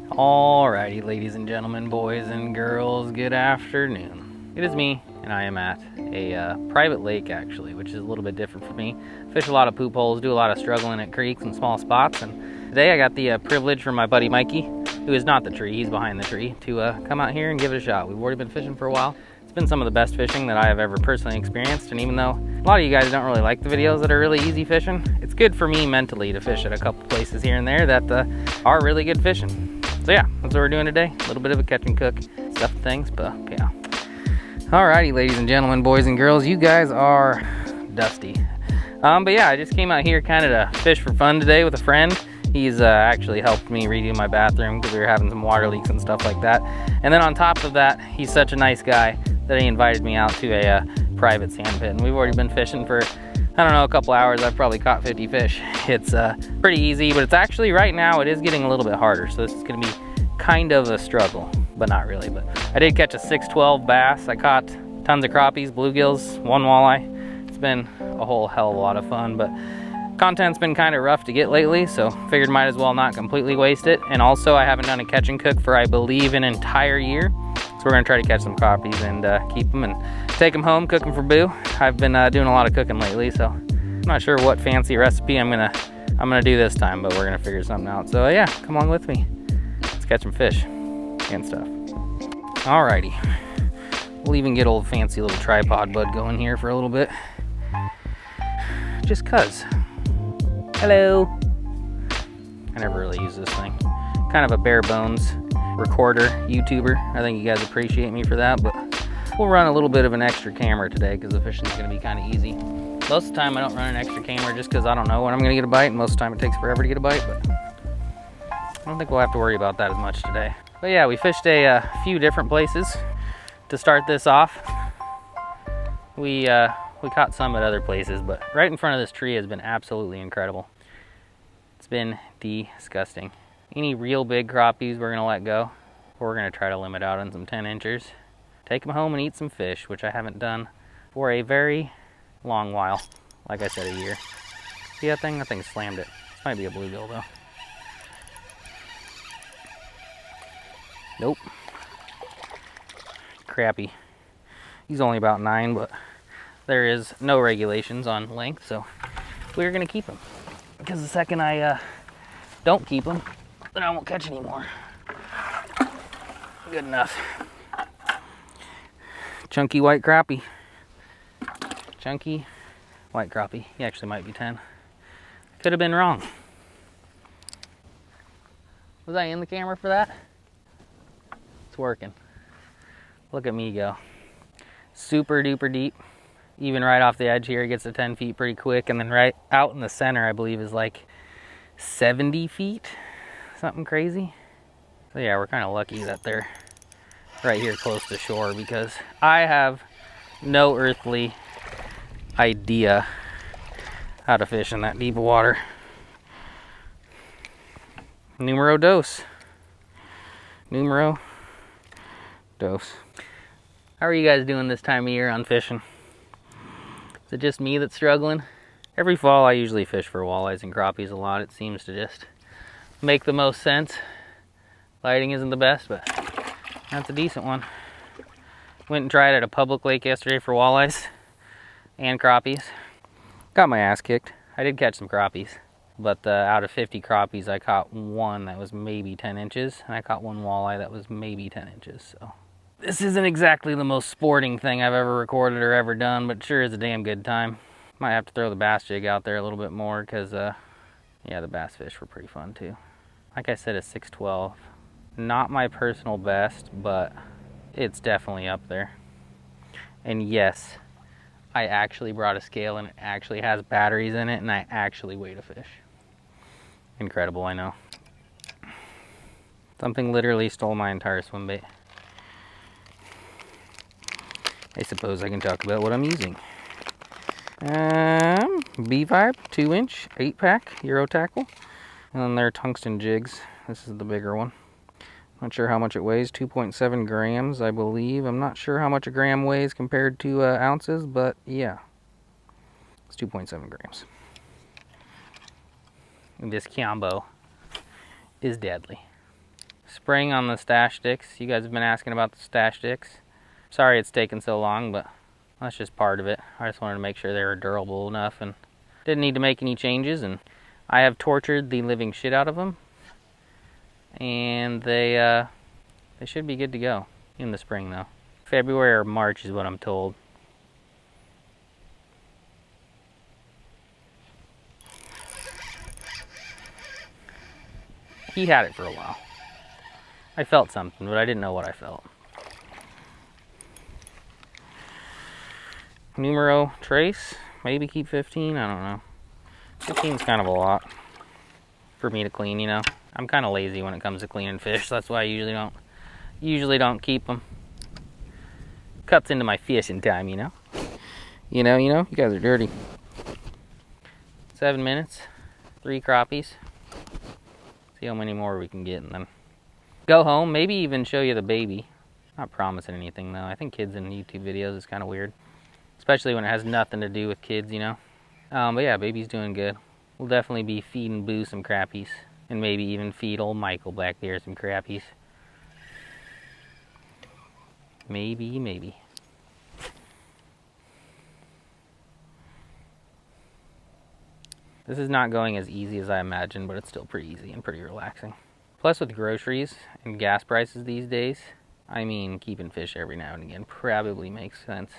Alrighty, ladies and gentlemen, boys and girls, good afternoon. It is me, and I am at a private lake, actually, which is a little bit different for me. Fish a lot of poop holes, do a lot of struggling at creeks and small spots, and today I got the privilege from my buddy Mikey, who is not the tree, he's behind the tree, to come out here and give it a shot. We've already been fishing for a while. It's been some of the best fishing that I have ever personally experienced, and even though a lot of you guys don't really like the videos that are really easy fishing, it's good for me mentally to fish at a couple places here and there that are really good fishing. So yeah, that's what we're doing today. A little bit of a catch and cook stuff and things, but yeah. Alrighty, ladies and gentlemen, boys and girls, you guys are dusty. But yeah, I just came out here kind of to fish for fun today with a friend. He's actually helped me redo my bathroom because we were having some water leaks and stuff like that. And then on top of that, he's such a nice guy that he invited me out to a private sand pit. And we've already been fishing for, I don't know, a couple hours. I've probably caught 50 fish. It's pretty easy, but it's actually right now it is getting a little bit harder. So this is gonna be kind of a struggle, but not really. But I did catch a 612 bass. I caught tons of crappies, bluegills, one walleye. It's been a whole hell of a lot of fun, but content's been kind of rough to get lately, so figured might as well not completely waste it. And also I haven't done a catch and cook for, I believe, an entire year. So we're gonna try to catch some crappies and keep them and take them home, cook them for Boo. I've been doing a lot of cooking lately, so I'm not sure what fancy recipe I'm gonna do this time, but we're gonna figure something out. So yeah, come along with me. Let's catch some fish and stuff. Alrighty, we'll even get old fancy little tripod bud going here for a little bit. Just cuz. Hello. I never really use this thing. Kind of a bare bones recorder, YouTuber. I think you guys appreciate me for that, but we'll run a little bit of an extra camera today because the fishing is going to be kind of easy. Most of the time I don't run an extra camera just because I don't know when I'm going to get a bite, and most of the time it takes forever to get a bite, but I don't think we'll have to worry about that as much today. But yeah, we fished a few different places to start this off. We caught some at other places, but right in front of this tree has been absolutely incredible. It's been disgusting. Any real big crappies we're gonna let go. We're gonna try to limit out on some 10 inchers. Take them home and eat some fish, which I haven't done for a very long while. Like I said, a year. See that thing? That thing slammed it. This might be a bluegill though. Nope. Crappie. He's only about 9, but there is no regulations on length, so we're gonna keep him. Because the second I don't keep him, then I won't catch anymore. Good enough. Chunky white crappie. Chunky white crappie. He actually might be 10. Could have been wrong. Was I in the camera for that? It's working. Look at me go. Super duper deep. Even right off the edge here, it gets to 10 feet pretty quick. And then right out in the center, I believe, is like 70 feet. Something crazy. So yeah, we're kind of lucky that they're right here close to shore because I have no earthly idea how to fish in that deep water. Numero dos. Numero dos. How are you guys doing this time of year on fishing? Is it just me that's struggling? Every fall I usually fish for walleyes and crappies a lot. It seems to just make the most sense. Lighting isn't the best, but that's a decent one. Went and tried at a public lake yesterday for walleyes and crappies. Got my ass kicked. I did catch some crappies, but out of 50 crappies I caught one that was maybe 10 inches, and I caught one walleye that was maybe 10 inches, so. This isn't exactly the most sporting thing I've ever recorded or ever done, but sure is a damn good time. Might have to throw the bass jig out there a little bit more because, yeah, the bass fish were pretty fun too. Like I said, a 612. Not my personal best, but it's definitely up there. And yes, I actually brought a scale and it actually has batteries in it and I actually weighed a fish. Incredible, I know. Something literally stole my entire swim bait. I suppose I can talk about what I'm using. B-Vibe 2-inch 8-pack Euro tackle. And then they're tungsten jigs. This is the bigger one. Not sure how much it weighs. 2.7 grams, I believe. I'm not sure how much a gram weighs compared to ounces, but yeah. It's 2.7 grams. And this combo is deadly. spraying on the stash sticks. You guys have been asking about the stash sticks. Sorry it's taken so long, but that's just part of it. I just wanted to make sure they were durable enough and didn't need to make any changes. And I have tortured the living shit out of them, and they should be good to go in the spring though. February or March is what I'm told. He had it for a while. I felt something, but I didn't know what I felt. Numero trace, maybe keep 15, I don't know. 15's kind of a lot for me to clean, you know. I'm kind of lazy when it comes to cleaning fish, so that's why I usually don't keep them. Cuts into my fishing time, you know. You guys are dirty. 7 minutes, 3 crappies. See how many more we can get and then go home, maybe even show you the baby. Not promising anything though. I think kids in YouTube videos is kind of weird, especially when it has nothing to do with kids, you know. But yeah, baby's doing good. We'll definitely be feeding Boo some crappies, and maybe even feed old Michael back there some crappies. Maybe. This is not going as easy as I imagined, but it's still pretty easy and pretty relaxing. Plus with groceries and gas prices these days, I mean, keeping fish every now and again probably makes sense.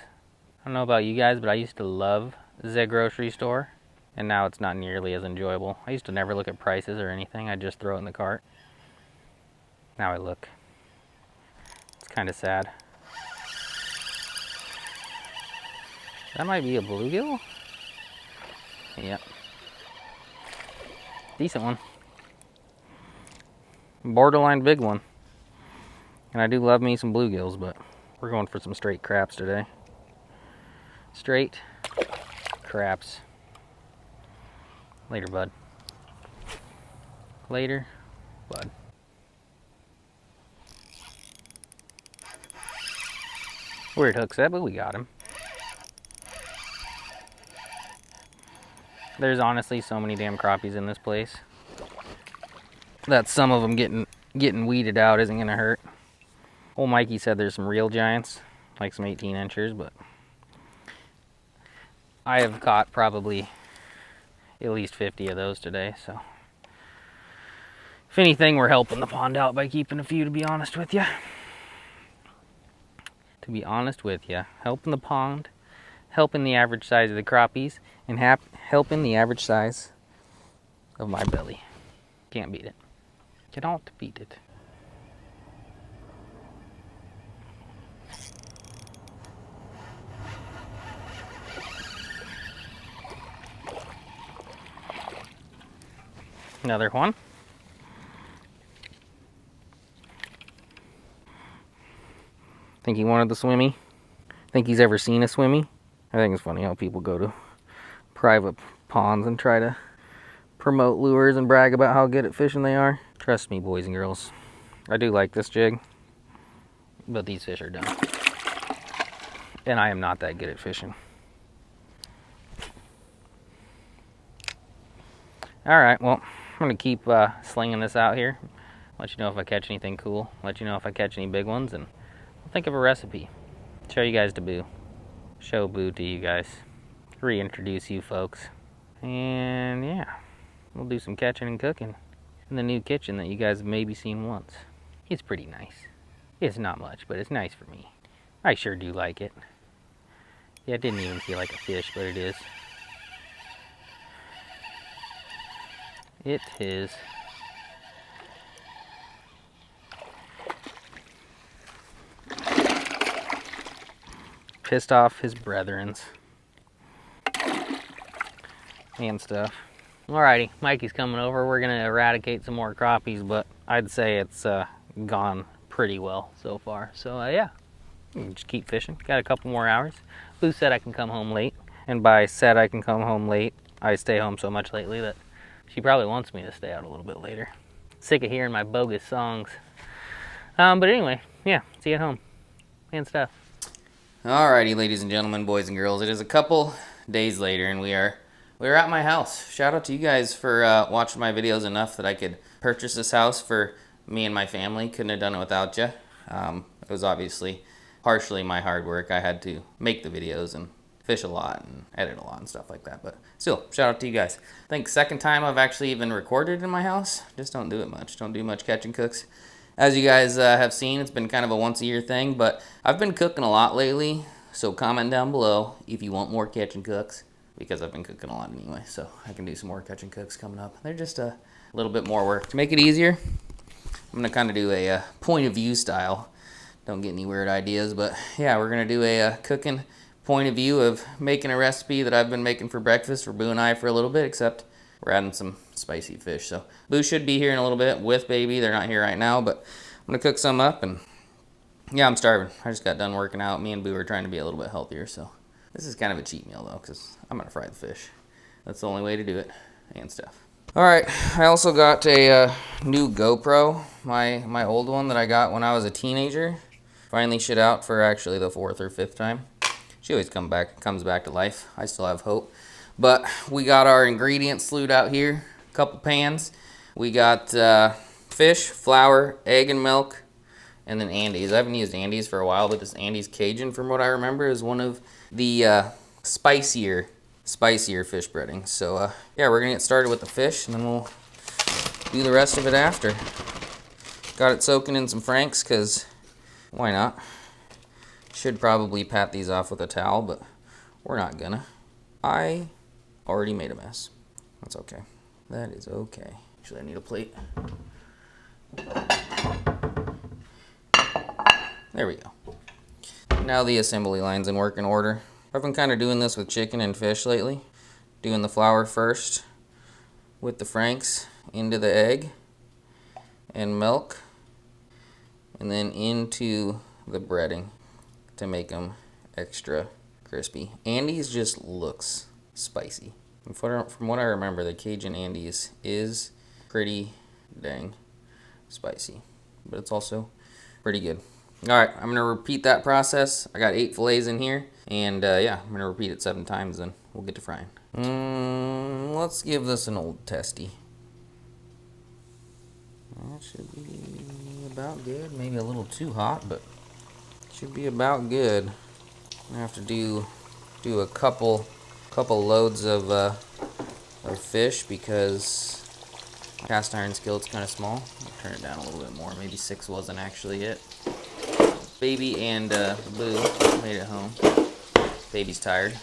I don't know about you guys, but I used to love the grocery store, and now it's not nearly as enjoyable. I used to never look at prices or anything. I'd just throw it in the cart. Now I look. It's kind of sad. That might be a bluegill? Yep. Decent one. Borderline big one. And I do love me some bluegills, but we're going for some straight craps today. Straight craps. Later, bud. Later, bud. Weird hook set, but we got him. There's honestly so many damn crappies in this place that some of them getting weeded out isn't gonna hurt. Old Mikey said there's some real giants, like some 18 inchers, but I have caught probably at least 50 of those today, so if anything, we're helping the pond out by keeping a few, to be honest with you. Helping the pond, helping the average size of the crappies, and helping the average size of my belly. Can't beat it. Cannot beat it. Another one. Think he wanted the swimmy? Think he's ever seen a swimmy? I think it's funny how people go to private ponds and try to promote lures and brag about how good at fishing they are. Trust me, boys and girls, I do like this jig, but these fish are dumb. And I am not that good at fishing. Alright, well, I'm going to keep slinging this out here. Let you know if I catch anything cool. Let you know if I catch any big ones. And I'll think of a recipe. Show you guys to Boo. Show Boo to you guys. Reintroduce you folks. And yeah, we'll do some catching and cooking in the new kitchen that you guys have maybe seen once. It's pretty nice. It's not much, but it's nice for me. I sure do like it. Yeah, it didn't even feel like a fish, but it is. It is. Pissed off his brethrens and stuff. Alrighty, Mikey's coming over. We're gonna eradicate some more crappies, but I'd say it's gone pretty well so far. So yeah, just keep fishing. Got a couple more hours. Boo said I can come home late, and by said I can come home late, I stay home so much lately that she probably wants me to stay out a little bit later. Sick of hearing my bogus songs. But anyway, yeah, see you at home and stuff. Alrighty, ladies and gentlemen, boys and girls, it is a couple days later, and we're at my house. Shout out to you guys for watching my videos enough that I could purchase this house for me and my family. Couldn't have done it without you. It was obviously partially my hard work. I had to make the videos and fish a lot and edit a lot and stuff like that. But still, shout out to you guys. I think second time I've actually even recorded in my house. Just don't do it much. Don't do much catching cooks. As you guys have seen, it's been kind of a once a year thing, but I've been cooking a lot lately. So comment down below if you want more catching cooks, because I've been cooking a lot anyway. So I can do some more catching cooks coming up. They're just a little bit more work. To make it easier, I'm gonna kind of do a point of view style. Don't get any weird ideas, but yeah, we're gonna do a cooking point of view of making a recipe that I've been making for breakfast for Boo and I for a little bit, except we're adding some spicy fish. So Boo should be here in a little bit with baby. They're not here right now, but I'm gonna cook some up, and yeah, I'm starving. I just got done working out. Me and Boo are trying to be a little bit healthier, so this is kind of a cheat meal though, because I'm gonna fry the fish. That's the only way to do it, and stuff. All right, I also got a new GoPro. My old one that I got when I was a teenager finally shit out for actually the 4th or 5th time. She always comes back to life. I still have hope. But we got our ingredients slewed out here. A couple pans. We got fish, flour, egg and milk, and then Andes. I haven't used Andes for a while, but this Andes Cajun, from what I remember, is one of the spicier fish breadings. So yeah, we're gonna get started with the fish, and then we'll do the rest of it after. Got it soaking in some Franks, because why not? Should probably pat these off with a towel, but we're not gonna. I already made a mess. That's okay. That is okay. Actually, I need a plate. There we go. Now the assembly line's in working order. I've been kind of doing this with chicken and fish lately. Doing the flour first with the Franks into the egg and milk, and then into the breading to make them extra crispy. Andes just looks spicy. From what I remember, the Cajun Andes is pretty dang spicy, but it's also pretty good. All right, I'm gonna repeat that process. I got 8 fillets in here, and yeah, I'm gonna repeat it 7 times, and we'll get to frying. Let's give this an old testy. That should be about good. Maybe a little too hot, but should be about good. I have to do a couple loads of fish, because cast iron skillet's kind of small. I'll turn it down a little bit more. Maybe 6 wasn't actually it. Baby and Boo made it home. Baby's tired.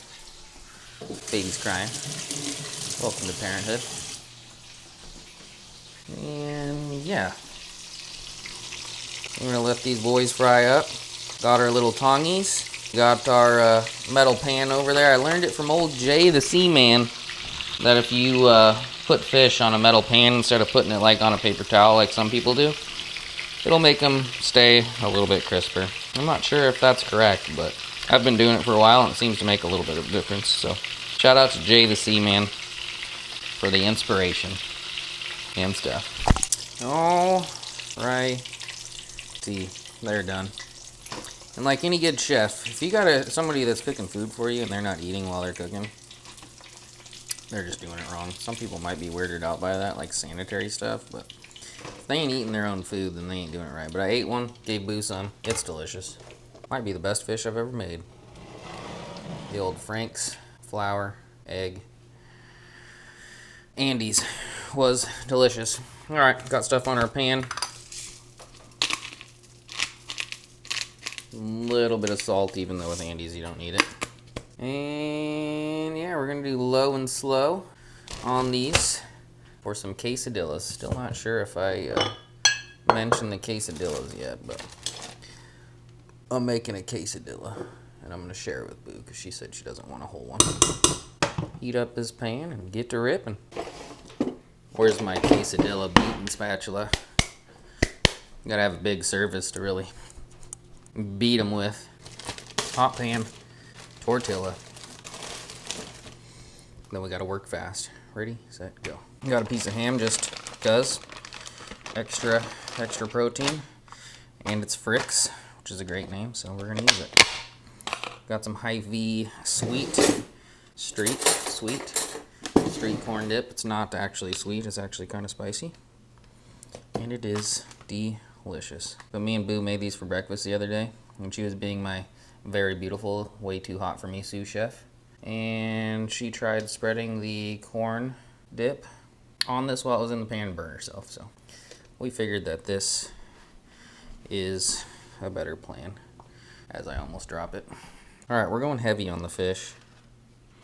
Baby's crying. Welcome to parenthood. And yeah, we're gonna let these boys fry up. Got our little tongies. Got our metal pan over there. I learned it from old Jay the Seaman, that if you put fish on a metal pan instead of putting it like on a paper towel like some people do, it'll make them stay a little bit crisper. I'm not sure if that's correct, but I've been doing it for a while, and it seems to make a little bit of a difference. So shout out to Jay the Seaman for the inspiration and stuff. All right, see, they're done. And like any good chef, if you got somebody that's cooking food for you and they're not eating while they're cooking, they're just doing it wrong. Some people might be weirded out by that, like sanitary stuff, but if they ain't eating their own food, then they ain't doing it right. But I ate one, gave Boo some. It's delicious. Might be the best fish I've ever made. The old Franks, flour, egg, Andes was delicious. All right, got stuff on our pan. A little bit of salt, even though with Andes you don't need it. And yeah, we're gonna do low and slow on these for some quesadillas. Still not sure if I mentioned the quesadillas yet, but I'm making a quesadilla, and I'm gonna share it with Boo because she said she doesn't want a whole one. Heat up this pan and get to ripping. Where's my quesadilla beating spatula? You gotta have a big surface to really beat them with. Hot pan, tortilla. Then we gotta work fast. Ready, set, go. Got a piece of ham just because. Extra protein. And it's Fricks, which is a great name, so we're gonna use it. Got some Hy-Vee street corn dip. It's not actually sweet, it's actually kind of spicy. And it is delicious. But me and Boo made these for breakfast the other day when she was being my very beautiful, way too hot for me sous chef. And she tried spreading the corn dip on this while it was in the pan and burned herself. So we figured that this is a better plan, as I almost drop it. All right, we're going heavy on the fish.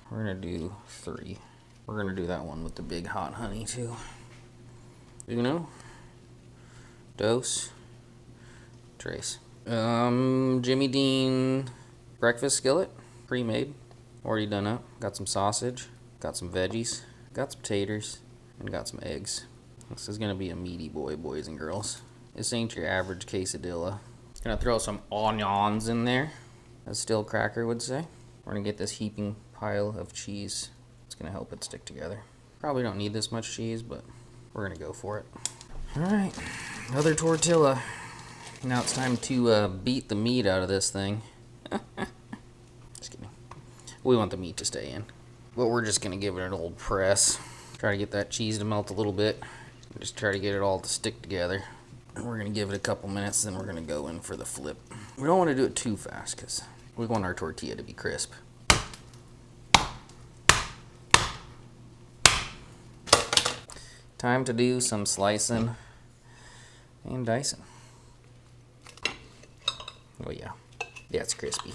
We're gonna do 3. We're gonna do that one with the big hot honey too. Uno, dos, tres. Jimmy Dean breakfast skillet, pre-made, already done up. Got some sausage, got some veggies, got some taters, and got some eggs. This is gonna be a meaty boy, boys and girls. This ain't your average quesadilla. Gonna throw some onions in there, as Still Cracker would say. We're gonna get this heaping pile of cheese. It's gonna help it stick together. Probably don't need this much cheese, but we're gonna go for it. All right, another tortilla. Now it's time to beat the meat out of this thing. Just kidding. We want the meat to stay in. But we're just gonna give it an old press. Try to get that cheese to melt a little bit. Just try to get it all to stick together. And we're gonna give it a couple minutes, then we're gonna go in for the flip. We don't wanna do it too fast because we want our tortilla to be crisp. Time to do some slicing and dicing. Oh yeah, that's crispy,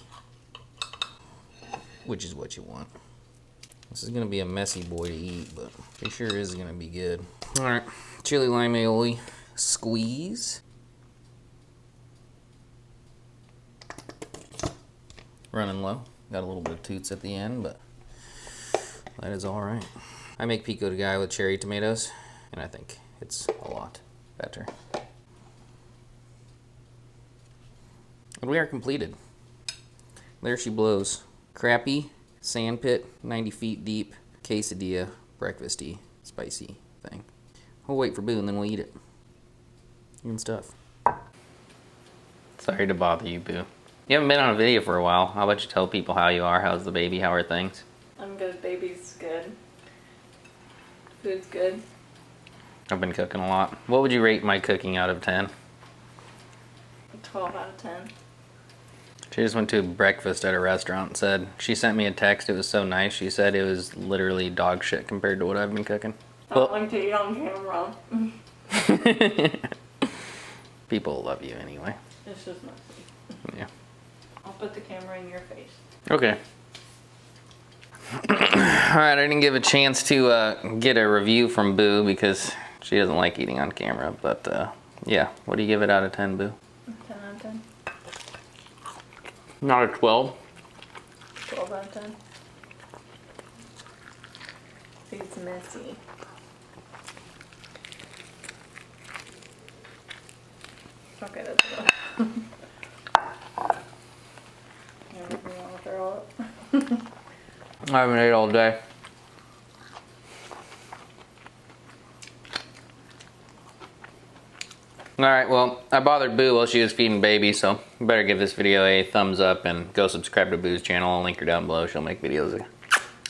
which is what you want. This is gonna be a messy boy to eat, but it sure is gonna be good. All right, chili lime aioli, squeeze. Running low, got a little bit of toots at the end, but that is all right. I make pico de gallo with cherry tomatoes, and I think it's a lot better. And we are completed. There she blows. Crappie, sandpit, 90 feet deep, quesadilla, breakfasty, spicy thing. We'll wait for Boo and then we'll eat it. Good stuff. Sorry to bother you, Boo. You haven't been on a video for a while. How about you tell people how you are? How's the baby? How are things? I'm good. Baby's good. Food's good. I've been cooking a lot. What would you rate my cooking out of 10? 12 out of 10. She just went to breakfast at a restaurant and said, she sent me a text, it was so nice, she said it was literally dog shit compared to what I've been cooking. I don't like to eat on camera. People love you anyway. It's just messy. Yeah. I'll put the camera in your face. Okay. Alright, I didn't give a chance to get a review from Boo because she doesn't like eating on camera, but yeah. What do you give it out of 10, Boo? 10 out of 10. Not a 12. 12 out of 10. It's messy. Okay, that's enough. You want to throw up? I haven't ate all day. Alright, well, I bothered Boo while she was feeding baby, so you better give this video a thumbs up and go subscribe to Boo's channel. I'll link her down below. She'll make videos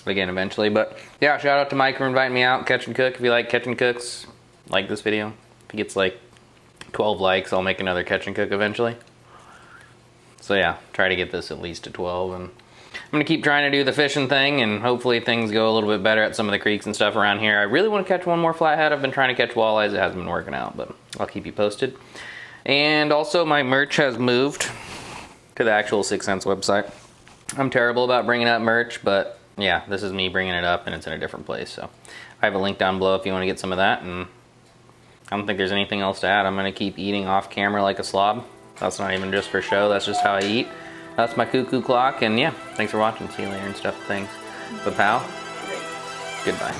again eventually. But yeah, shout out to Mike for inviting me out, Catch and Cook. If you like Catch and Cooks, like this video. If he gets like 12 likes, I'll make another Catch and Cook eventually. So yeah, try to get this at least to 12. And I'm gonna keep trying to do the fishing thing, and hopefully things go a little bit better at some of the creeks and stuff around here. I really want to catch one more flathead. I've been trying to catch walleyes. It hasn't been working out, but I'll keep you posted. And also my merch has moved to the actual 6 Cents website. I'm terrible about bringing up merch, but yeah, this is me bringing it up and it's in a different place. So I have a link down below if you want to get some of that. And I don't think there's anything else to add. I'm gonna keep eating off camera like a slob. That's not even just for show. That's just how I eat. That's my cuckoo clock, and yeah, thanks for watching. See you later and stuff, things. But pal, goodbye.